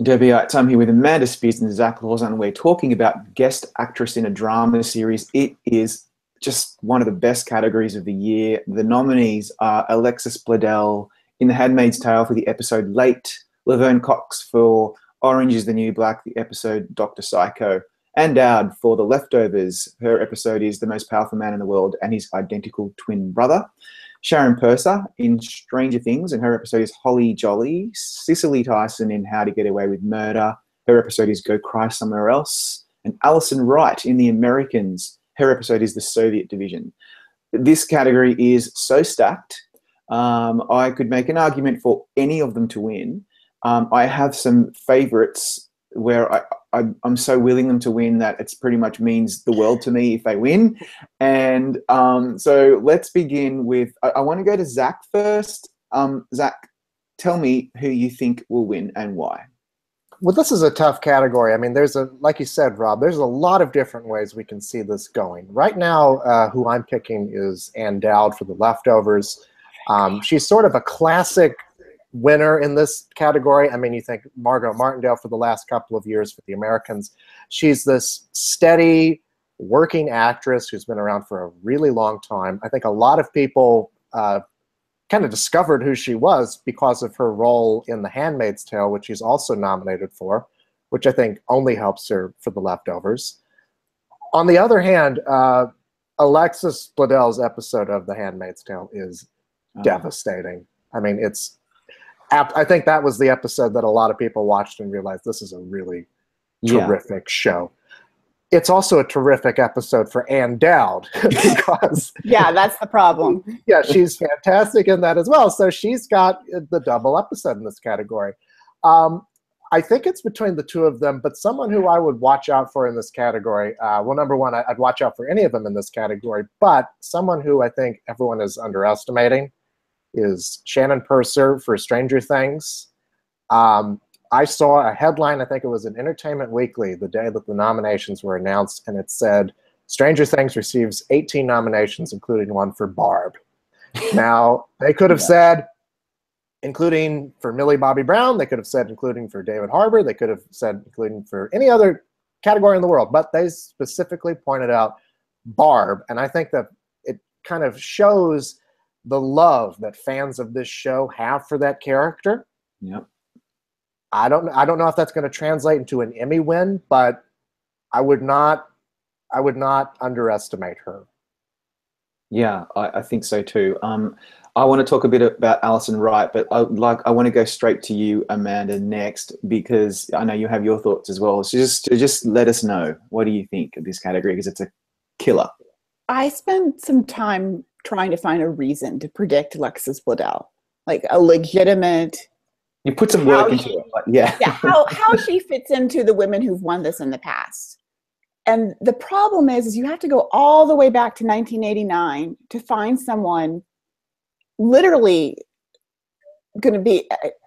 Debbie, I'm here with Amanda Spears and Zach Lawson. We're talking about Guest Actress in a Drama Series. It is just one of the best categories of the year. The nominees are Alexis Bledel in The Handmaid's Tale for the episode Late, Laverne Cox for Orange is the New Black, the episode Dr. Psycho, and Dowd for The Leftovers. Her episode is The Most Powerful Man in the World and His Identical Twin Brother. Sharon Purser in Stranger Things, and her episode is Holly Jolly. Cicely Tyson in How to Get Away with Murder. Her episode is Go Cry Somewhere Else. And Allison Wright in The Americans. Her episode is The Soviet Division. This category is so stacked. I could make an argument for any of them to win. I have some favorites where I'm so willing them to win that it's pretty much means the world to me if they win. And so let's begin with, I want to go to Zach first. Zach, tell me who you think will win and why. Well, this is a tough category. I mean, like you said, Rob, there's a lot of different ways we can see this going. Right now, who I'm picking is Ann Dowd for The Leftovers. She's sort of a classic winner in this category. I mean, you think Margot Martindale for the last couple of years for The Americans. She's this steady working actress who's been around for a really long time. I think a lot of people kind of discovered who she was because of her role in The Handmaid's Tale, which she's also nominated for, which I think only helps her for The Leftovers. On the other hand, Alexis Bledel's episode of The Handmaid's Tale is devastating. I mean, I think that was the episode that a lot of people watched and realized this is a really terrific show. It's also a terrific episode for Ann Dowd because yeah, that's the problem. Yeah, she's fantastic in that as well. So she's got the double episode in this category. I think it's between the two of them, but someone who I would watch out for in this category, well, number one, I'd watch out for any of them in this category, but someone who I think everyone is underestimating is Shannon Purser for Stranger Things. I saw a headline, I think it was in Entertainment Weekly, the day that the nominations were announced, and it said, Stranger Things receives 18 nominations, including one for Barb. Now, they could have said, including for Millie Bobby Brown, they could have said including for David Harbour, they could have said including for any other category in the world, but they specifically pointed out Barb, and I think that it kind of shows the love that fans of this show have for that character. Yep. I don't know if that's going to translate into an Emmy win, but I would not underestimate her. Yeah, I think so too. I want to talk a bit about Allison Wright, but I want to go straight to you, Amanda, next, because I know you have your thoughts as well. So just let us know, what do you think of this category, because it's a killer. I spent some time trying to find a reason to predict Alexis Bledel, like a legitimate. You put some work into it, but yeah. Yeah, how she fits into the women who've won this in the past. And the problem is you have to go all the way back to 1989 to find someone literally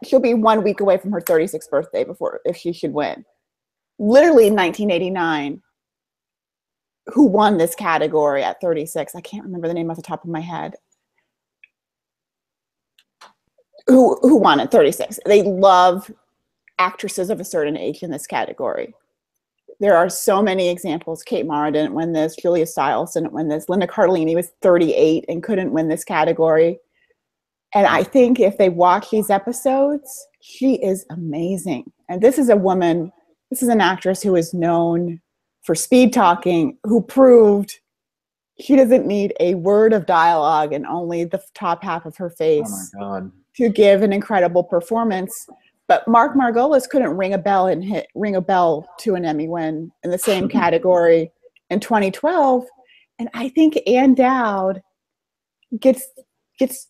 she'll be 1 week away from her 36th birthday if she should win. Literally in 1989. Who won this category at 36? I can't remember the name off the top of my head. Who won at 36? They love actresses of a certain age in this category. There are so many examples. Kate Mara didn't win this. Julia Stiles didn't win this. Linda Cardellini was 38 and couldn't win this category. And I think if they watch these episodes, she is amazing. And this is an actress who is known for speed talking, who proved she doesn't need a word of dialogue and only the top half of her face to give an incredible performance. But Mark Margolis couldn't ring a bell to an Emmy win in the same category in 2012. And I think Ann Dowd gets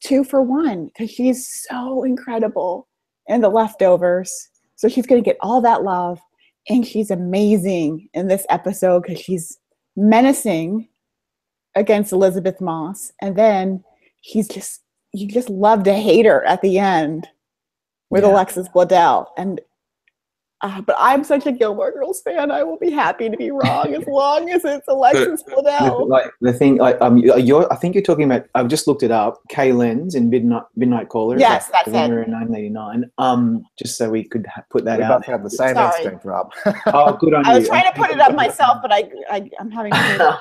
2 for 1 because she's so incredible in The Leftovers. So she's going to get all that love. And she's amazing in this episode because she's menacing against Elizabeth Moss. And then you just love to hate her at the end with Alexis Bledel. And But I'm such a Gilmore Girls fan. I will be happy to be wrong as long as it's Alexis Bledel. Like the thing, I think you're talking about. I've just looked it up. Kay Lenz in Midnight Caller. Yes, that's the winner in 1989. Just so we could put that We out. both have the same instinct, Rob. Oh, good on you. I was trying to put it up myself, but I'm having to do it.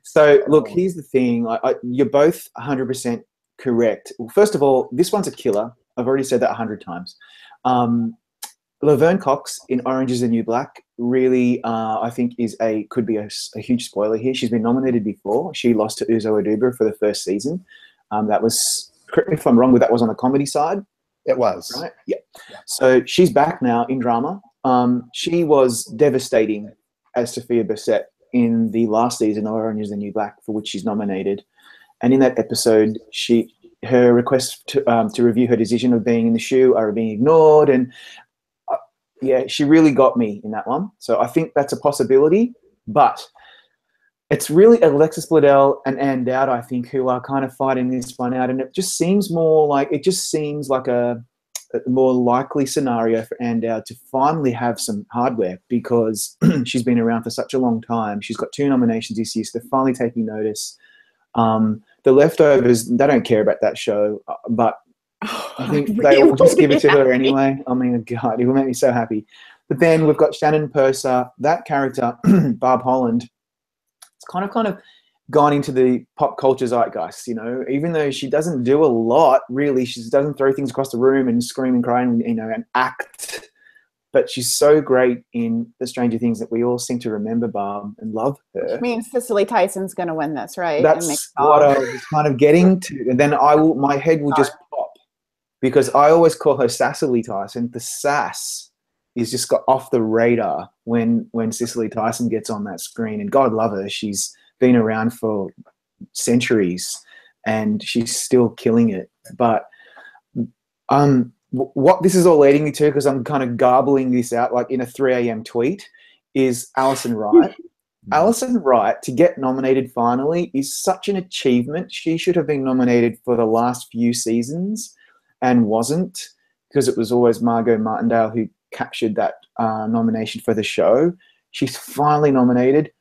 So look, here's the thing. You're both 100% correct. Well, first of all, this one's a killer. I've already said that 100 times. Laverne Cox in Orange is the New Black really, I think, could be a huge spoiler here. She's been nominated before. She lost to Uzo Aduba for the first season. That was, correct me if I'm wrong, but that was on the comedy side. It was. Right? Yeah. So she's back now in drama. She was devastating as Sophia Bissett in the last season of Orange is the New Black, for which she's nominated. And in that episode, her request to review her decision of being in the shoe are being ignored, and yeah, she really got me in that one. So I think that's a possibility, but it's really Alexis Bledel and Ann Dowd, I think, who are kind of fighting this one out. And it just seems like a more likely scenario for Ann Dowd to finally have some hardware, because she's been around for such a long time. She's got 2 nominations this year, so they're finally taking notice. The Leftovers, they don't care about that show, but I think they will just give it to her anyway. I mean, God, it will make me so happy. But then we've got Shannon Purser. That character, Barb Holland, it's kind of gone into the pop culture zeitgeist, you know, even though she doesn't do a lot, really. She doesn't throw things across the room and scream and cry and, you know, and act. But she's so great in The Stranger Things that we all seem to remember Barb and love her. I mean, Cicely Tyson's going to win this, right? That's what I was kind of getting to. And then my head will just pop, because I always call her Cicely Tyson. The sass is just got off the radar when Cicely Tyson gets on that screen. And God love her. She's been around for centuries and she's still killing it. But what this is all leading me to, because I'm kind of garbling this out like in a 3 a.m. tweet, is Allison Wright. Allison Wright, to get nominated finally, is such an achievement. She should have been nominated for the last few seasons and wasn't, because it was always Margot Martindale who captured that nomination for the show. She's finally nominated.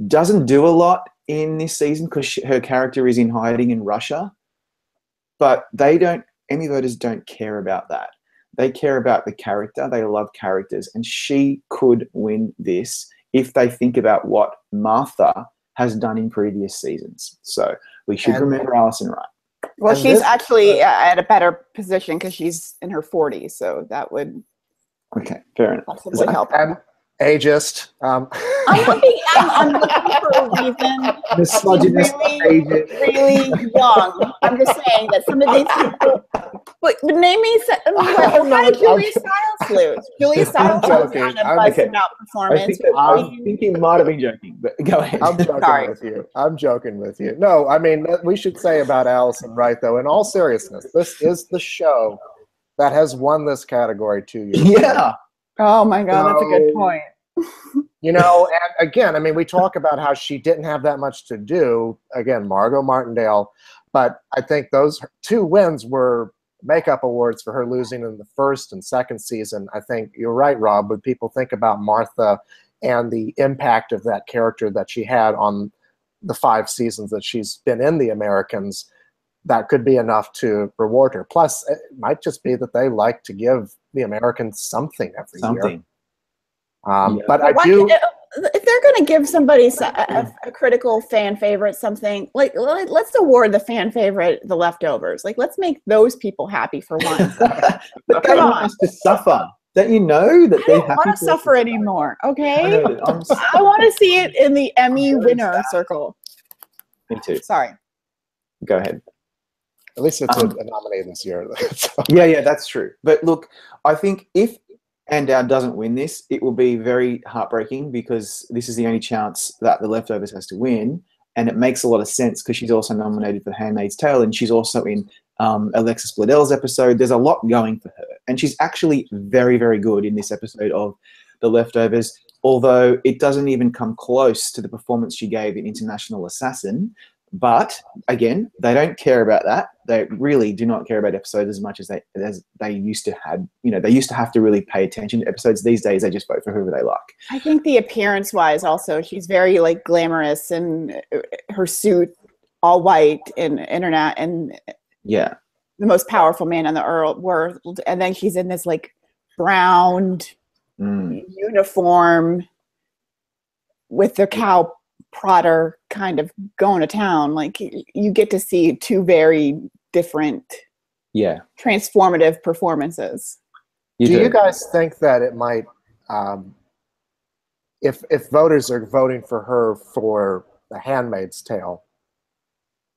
Doesn't do a lot in this season because her character is in hiding in Russia, but Emmy voters don't care about that. They care about the character. They love characters, and she could win this if they think about what Martha has done in previous seasons. So we should remember Allison Wright. Well, she's actually at a better position because she's in her 40s, so that would fair enough. possibly help. Ageist. I'm looking for a reason. Misogynist, really young. I'm just saying that some of these people. But name me. How did Julia Stiles lose? Julia Stiles was kind of buzzed about performance. I think you might have been joking, but go ahead. I'm joking with you. No, I mean, we should say about Allison Wright, though, in all seriousness, this is the show that has won this category 2 years. Yeah. Oh my God, that's a good point. You know, and again, I mean, we talk about how she didn't have that much to do. Again, Margot Martindale, but I think those 2 wins were makeup awards for her losing in the first and second season. I think you're right, Rob, when people think about Martha and the impact of that character that she had on the 5 seasons that she's been in The Americans, that could be enough to reward her. Plus, it might just be that they like to give The Americans something every year. But if they're going to give somebody a critical fan favorite something, like let's award the fan favorite The Leftovers. Like, let's make those people happy for once. But they want us to suffer. Don't you know that they don't want to suffer anymore? Okay, I want to see it in the Emmy winner circle. Me too. Sorry. Go ahead. At least it's a nominee this year. Yeah, that's true. But look, I think if Ann Dowd doesn't win this, it will be very heartbreaking, because this is the only chance that The Leftovers has to win. And it makes a lot of sense because she's also nominated for Handmaid's Tale, and she's also in Alexis Bledel's episode. There's a lot going for her. And she's actually very, very good in this episode of The Leftovers, although it doesn't even come close to the performance she gave in International Assassin, But again, they don't care about that. They really do not care about episodes as much as they used to have. You know, they used to have to really pay attention to episodes. These days, they just vote for whoever they like. I think the appearance-wise, also, she's very like glamorous, and her suit all white and internet, and yeah, the most powerful man in the world. And then she's in this like brown uniform with the cow prodder kind of going to town. Like, you get to see two very different transformative performances. Do you guys think that it might if voters are voting for her for The Handmaid's Tale,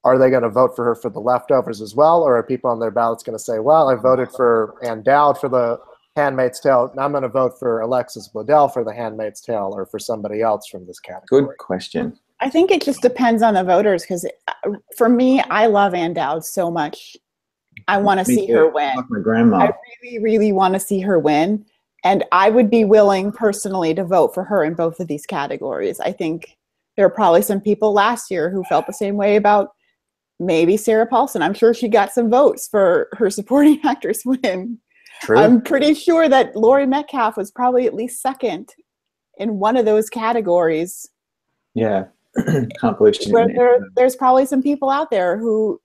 are they going to vote for her for The Leftovers as well, or are people on their ballots going to say, well, I voted for Ann Dowd for The Handmaid's Tale, now I'm going to vote for Alexis Bledel for The Handmaid's Tale, or for somebody else from this category? Good question. I think it just depends on the voters, because for me, I love Ann Dowd so much. I want to see her win. Like my grandma. I really, really want to see her win. And I would be willing personally to vote for her in both of these categories. I think there are probably some people last year who felt the same way about maybe Sarah Paulson. I'm sure she got some votes for her supporting actress win. True. I'm pretty sure that Laurie Metcalf was probably at least second in one of those categories. Yeah. Can't believe she didn't. There's probably some people out there who,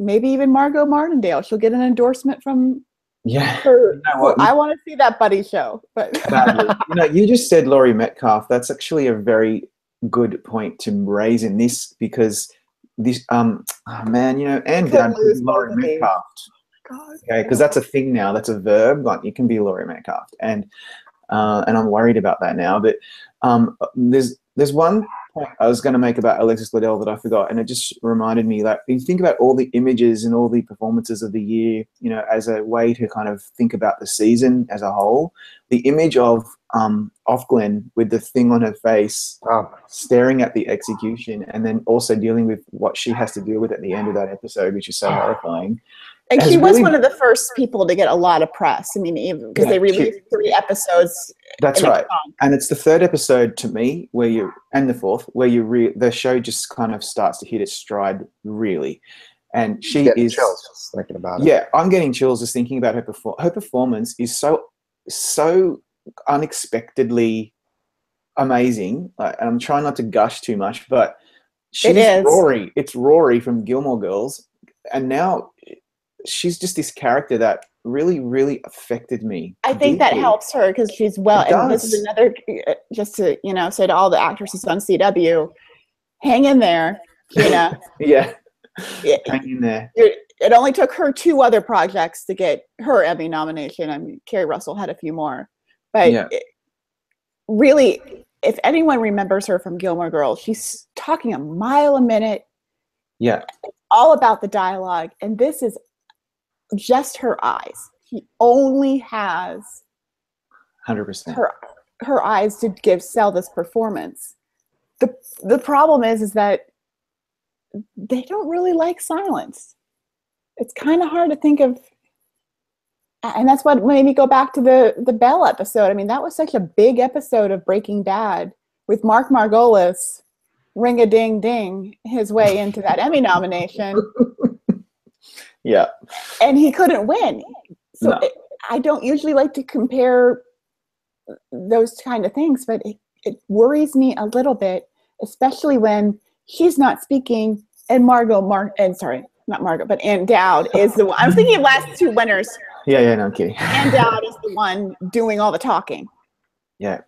maybe even Margot Martindale, she'll get an endorsement from her. You know what? I want to see that buddy show. But you know, you just said Laurie Metcalf. That's actually a very good point to raise in this, because this oh man, you know, and Laurie Metcalf. Okay, because that's a thing now. That's a verb. Like, you can be Laurie Metcalf, and I'm worried about that now. But there's one point I was going to make about Alexis Bledel that I forgot, and it just reminded me that you think about all the images and all the performances of the year, you know, as a way to kind of think about the season as a whole. The image of Glenn with the thing on her face, staring at the execution, and then also dealing with what she has to deal with at the end of that episode, which is so horrifying. And she was one of the first people to get a lot of press. I mean, even because they released 3 episodes. That's right. And it's the 3rd episode to me and the 4th, where the show just kind of starts to hit its stride, really. And she is chills just thinking about it. Yeah, I'm getting chills just thinking about her her performance is so unexpectedly amazing. And I'm trying not to gush too much, but she's Rory. It's Rory from Gilmore Girls, and now she's just this character that really, really affected me. I think that helps her, because she's and this is another, just to, you know, say to all the actresses on CW, hang in there, Gina. Hang in there. It only took her 2 other projects to get her Emmy nomination. I mean, Kerry Russell had a few more. But really, if anyone remembers her from Gilmore Girls, she's talking a mile a minute. Yeah. It's all about the dialogue. And this is just her eyes. She only has 100% her eyes to sell this performance. The problem is that they don't really like silence. It's kind of hard to think of, and that's what made me go back to the Belle episode. I mean, that was such a big episode of Breaking Bad, with Mark Margolis ring-a-ding-ding his way into that Emmy nomination. Yeah. And he couldn't win. So I don't usually like to compare those kind of things, but it worries me a little bit, especially when she's not speaking and Ann Dowd is the one. I was thinking of last 2 winners. Yeah, no, I'm kidding. Ann Dowd is the one doing all the talking. Yeah,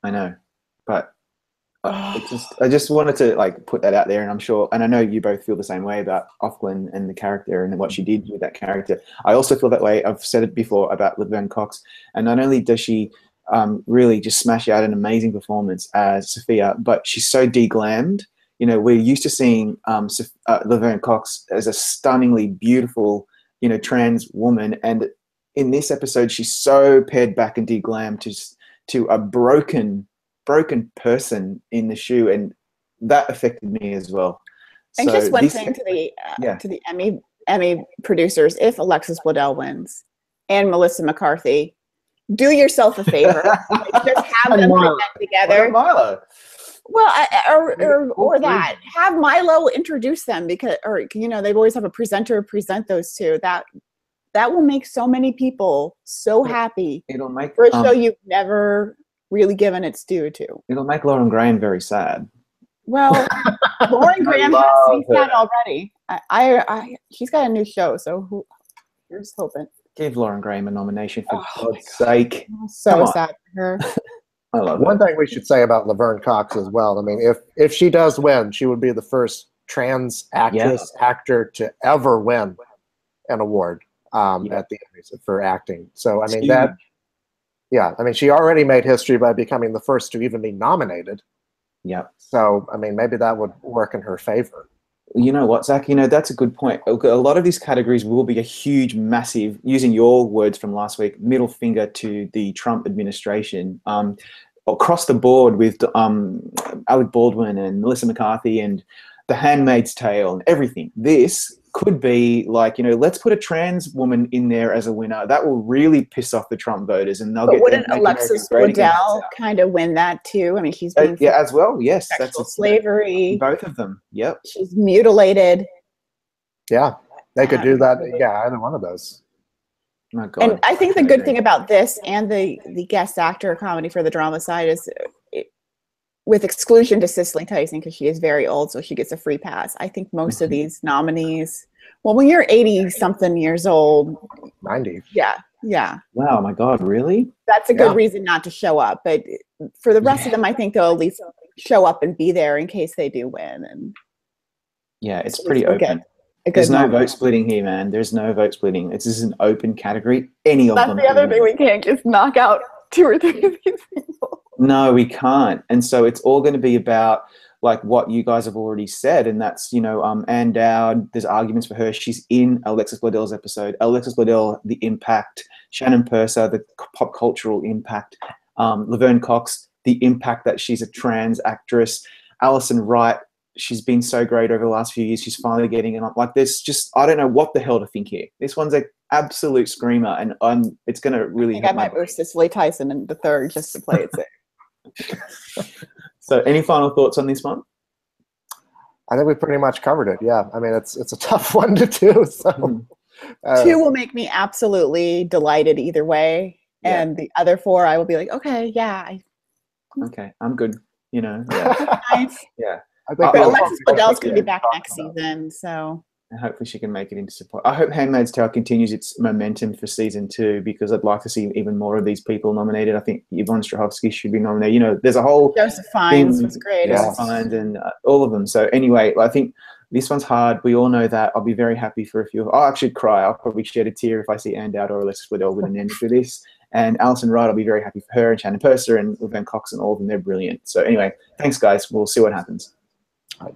I know. But I just wanted to put that out there, and I'm sure, and I know you both feel the same way about Offglen and the character and what she did with that character. I also feel that way. I've said it before about Laverne Cox, and not only does she really just smash out an amazing performance as Sophia, but she's so deglammed. You know, we're used to seeing Laverne Cox as a stunningly beautiful, you know, trans woman, and in this episode, she's so pared back and deglammed to a broken person in the shoe, and that affected me as well. And so just one thing to the Emmy producers: if Alexis Bledel wins and Melissa McCarthy, do yourself a favor, just have them present together. Well, or that have Milo introduce them, because, or you know, they've always have a presenter present those two. That will make so many people so happy. It'll make for a show you've never really given its due to. It'll make Lauren Graham very sad. Well, Lauren Graham has to be sad already. She's got a new show, so here's hoping. Give Lauren Graham a nomination for God's sake. I'm so sad for her. I love One thing we should say about Laverne Cox as well. I mean, if she does win, she would be the first trans actor to ever win an award at the Emmys for acting. So I mean I mean, she already made history by becoming the first to even be nominated. Yeah. So I mean, maybe that would work in her favor. You know what, Zach? You know, that's a good point. A lot of these categories will be a huge, massive, using your words from last week, middle finger to the Trump administration. Across the board with Alec Baldwin and Melissa McCarthy and The Handmaid's Tale and everything. This could be like, you know, let's put a trans woman in there as a winner. That will really piss off the Trump voters, and they'll get. Wouldn't Alexis Bledel kind of win that too? I mean, she's been as well. Yes, that's slavery. Both of them. Yep. She's mutilated. Yeah, they could do that. Yeah, either one of those. My God. And I think the good thing about this and the guest actor comedy for the drama side is, with exclusion to Cicely Tyson, because she is very old, so she gets a free pass. I think most of these nominees, well, when you're 80-something years old, 90. Yeah. Wow, my God, really? That's a good reason not to show up. But for the rest of them, I think they'll at least show up and be there in case they do win. And yeah, it's pretty open. There's no vote splitting here, man. There's no vote splitting. This is an open category. Any of them. That's the other thing. We can't just knock out 2 or 3 of these people. No, we can't. And so it's all going to be about like what you guys have already said, and that's, you know, Ann Dowd. There's arguments for her. She's in Alexis Bledel's episode. Alexis Bledel, the impact. Shannon Purser, the pop cultural impact. Laverne Cox, the impact that she's a trans actress. Allison Wright, she's been so great over the last few years. She's finally getting it up. Like, there's just, I don't know what the hell to think here. This one's an absolute screamer, and it's going to really. I think I might move Cicely Tyson in the third just to play it safe. So, any final thoughts on this one? I think we pretty much covered it. Yeah, I mean, it's a tough one to do. So, 2 will make me absolutely delighted either way, and the other 4 I will be like, okay, okay, I'm good. You know, nice. Yeah. I think Alexis Bledel's going to be back next season, so. And hopefully she can make it into support. I hope Handmaid's Tale continues its momentum for season 2, because I'd like to see even more of these people nominated. I think Yvonne Strahovski should be nominated. You know, there's a whole Joseph Fiennes was great. Joseph Fiennes and all of them. So anyway, I think this one's hard. We all know that. I'll be very happy for a few. I'll actually cry. I'll probably shed a tear if I see Ann Dowd or Alexis Bledel with an end for this. And Alison Wright, I'll be very happy for her, and Shannon Purser and Laverne Cox and all of them. They're brilliant. So anyway, thanks guys. We'll see what happens. Bye.